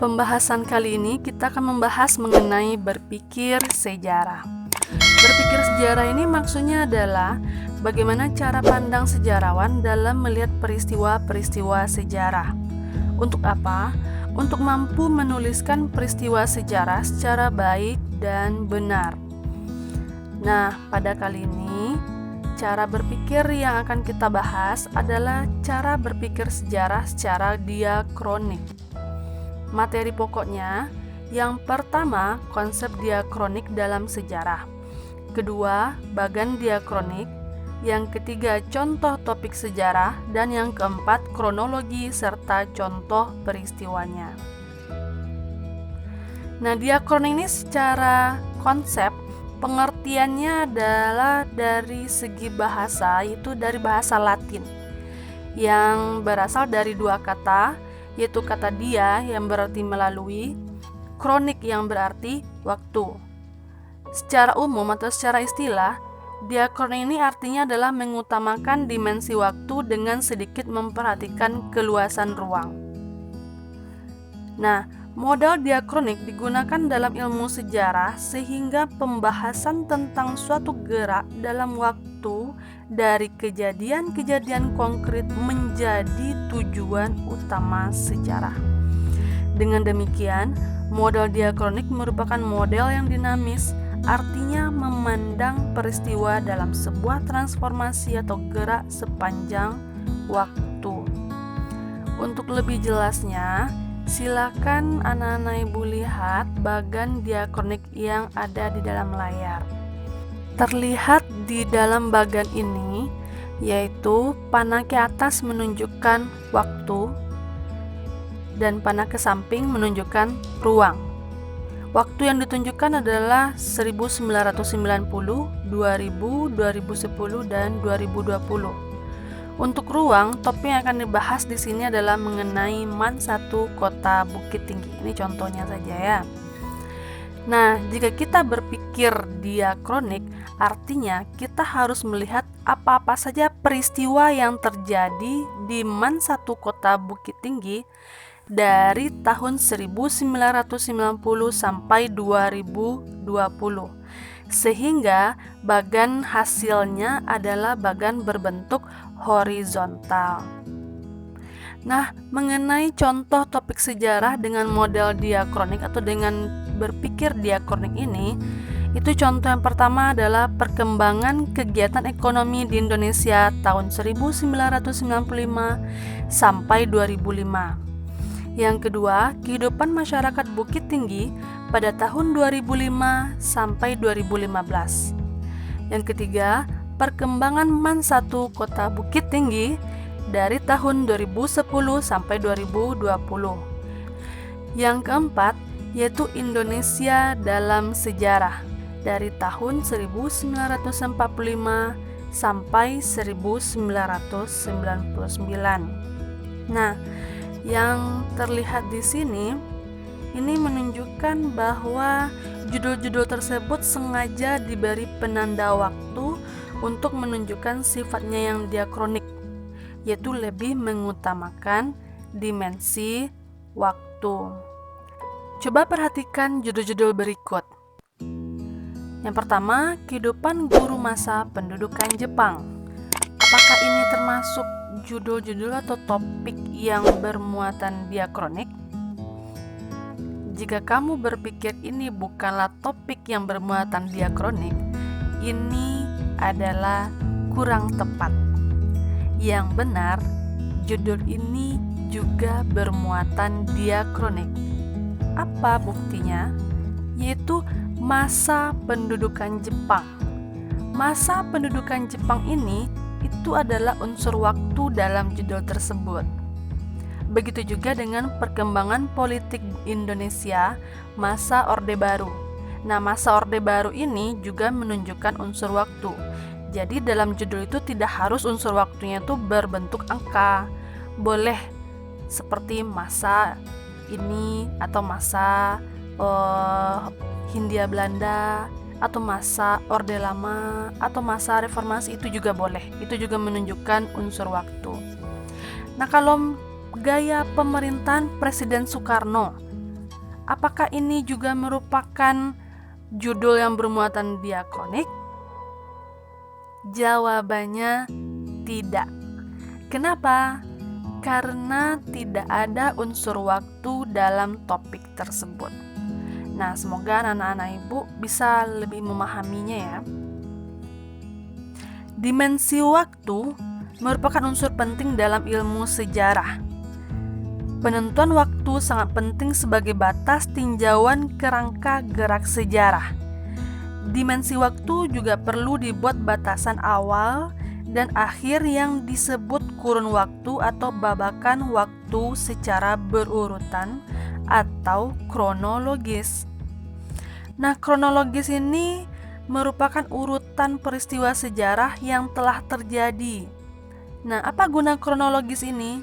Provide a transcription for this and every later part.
Pembahasan kali ini kita akan membahas mengenai berpikir sejarah. Berpikir sejarah ini maksudnya adalah bagaimana cara pandang sejarawan dalam melihat peristiwa-peristiwa sejarah. Untuk apa? Untuk mampu menuliskan peristiwa sejarah secara baik dan benar. Nah, pada kali ini cara berpikir yang akan kita bahas adalah cara berpikir sejarah secara diakronik. Materi pokoknya, yang pertama, konsep diakronik dalam sejarah. Kedua, bagan diakronik. Yang ketiga, contoh topik sejarah. Dan yang keempat, kronologi serta contoh peristiwanya. Nah, diakronik ini secara konsep, pengertiannya adalah dari segi bahasa, yaitu dari bahasa Latin, yang berasal dari dua kata, yaitu kata dia yang berarti melalui, kronik yang berarti waktu. Secara umum atau secara istilah, diakronik ini artinya adalah mengutamakan dimensi waktu dengan sedikit memperhatikan keluasan ruang. Nah, model diakronik digunakan dalam ilmu sejarah sehingga pembahasan tentang suatu gerak dalam waktu dari kejadian-kejadian konkret menjadi tujuan utama sejarah. Dengan demikian, model diakronik merupakan model yang dinamis, artinya memandang peristiwa dalam sebuah transformasi atau gerak sepanjang waktu. Untuk lebih jelasnya, silakan anak-anak ibu lihat bagan diakronik yang ada di dalam layar. Terlihat di dalam bagan ini, yaitu panah ke atas menunjukkan waktu dan panah ke samping menunjukkan ruang. Waktu yang ditunjukkan adalah 1990, 2000, 2010, dan 2020. Untuk ruang, topik yang akan dibahas di sini adalah mengenai MAN 1 Kota Bukit Tinggi. Ini contohnya saja ya. Nah, jika kita berpikir diakronik, artinya kita harus melihat apa-apa saja peristiwa yang terjadi di MAN 1 Kota Bukit Tinggi dari tahun 1990 sampai 2020. Sehingga bagan hasilnya adalah bagan berbentuk horizontal. Nah, mengenai contoh topik sejarah dengan model diakronik atau dengan berpikir diakronik ini, itu contoh yang pertama adalah perkembangan kegiatan ekonomi di Indonesia tahun 1995 sampai 2005. Yang kedua, kehidupan masyarakat Bukit Tinggi pada tahun 2005 sampai 2015. Yang ketiga, perkembangan MAN 1 Kota Bukit Tinggi dari tahun 2010 sampai 2020. Yang keempat, yaitu Indonesia dalam sejarah dari tahun 1945 sampai 1999. Nah, yang terlihat di sini ini menunjukkan bahwa judul-judul tersebut sengaja diberi penanda waktu untuk menunjukkan sifatnya yang diakronik, yaitu lebih mengutamakan dimensi waktu. Coba perhatikan judul-judul berikut. Yang pertama, kehidupan guru masa pendudukan Jepang. Apakah ini termasuk judul-judul atau topik yang bermuatan diakronik? Jika kamu berpikir ini bukanlah topik yang bermuatan diakronik, ini adalah kurang tepat. Yang benar, judul ini juga bermuatan diakronik. Apa buktinya? Yaitu masa pendudukan Jepang. Masa pendudukan Jepang ini itu adalah unsur waktu dalam judul tersebut. Begitu juga dengan perkembangan politik Indonesia masa Orde Baru. Nah, masa Orde Baru ini juga menunjukkan unsur waktu. Jadi dalam judul itu tidak harus unsur waktunya itu berbentuk angka. Boleh seperti masa ini atau masa Hindia Belanda atau masa Orde Lama atau masa Reformasi, itu juga boleh. Itu juga menunjukkan unsur waktu. Nah, kalau gaya pemerintahan Presiden Soekarno, apakah ini juga merupakan judul yang bermuatan diakronik? Jawabannya tidak. Kenapa? Karena tidak ada unsur waktu dalam topik tersebut. Nah, semoga anak-anak ibu bisa lebih memahaminya ya. Dimensi waktu merupakan unsur penting dalam ilmu sejarah. Penentuan waktu sangat penting sebagai batas tinjauan kerangka gerak sejarah. Dimensi waktu juga perlu dibuat batasan awal dan akhir yang disebut kurun waktu atau babakan waktu secara berurutan atau kronologis. Nah, kronologis ini merupakan urutan peristiwa sejarah yang telah terjadi. Nah, apa guna kronologis ini?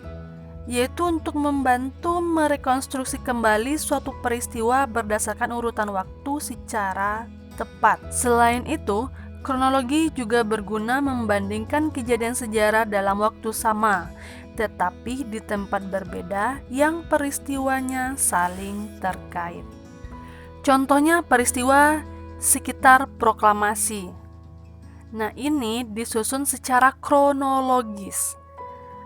Yaitu untuk membantu merekonstruksi kembali suatu peristiwa berdasarkan urutan waktu secara tepat. Selain itu, kronologi juga berguna membandingkan kejadian sejarah dalam waktu sama, tetapi di tempat berbeda yang peristiwanya saling terkait. Contohnya peristiwa sekitar proklamasi. Nah, ini disusun secara kronologis.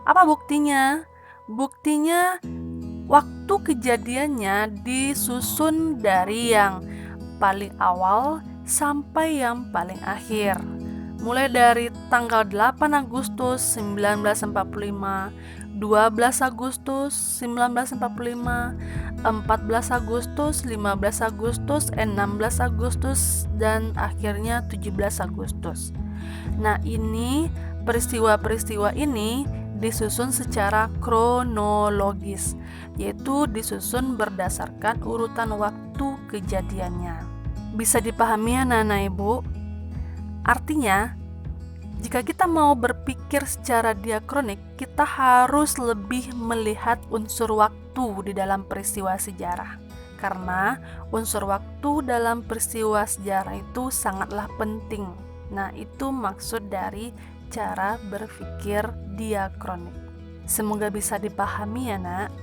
Apa buktinya? Buktinya waktu kejadiannya disusun dari yang paling awal sampai yang paling akhir. Mulai dari tanggal 8 Agustus 1945, 12 Agustus 1945, 14 Agustus, 15 Agustus, 16 Agustus, dan akhirnya 17 Agustus. Nah, ini peristiwa-peristiwa ini disusun secara kronologis, yaitu disusun berdasarkan urutan waktu kejadiannya. Bisa dipahami ya anak-anak ibu? Artinya, jika kita mau berpikir secara diakronik, kita harus lebih melihat unsur waktu di dalam peristiwa sejarah. Karena unsur waktu dalam peristiwa sejarah itu sangatlah penting. Nah, itu maksud dari cara berpikir diakronik. Semoga bisa dipahami ya nak.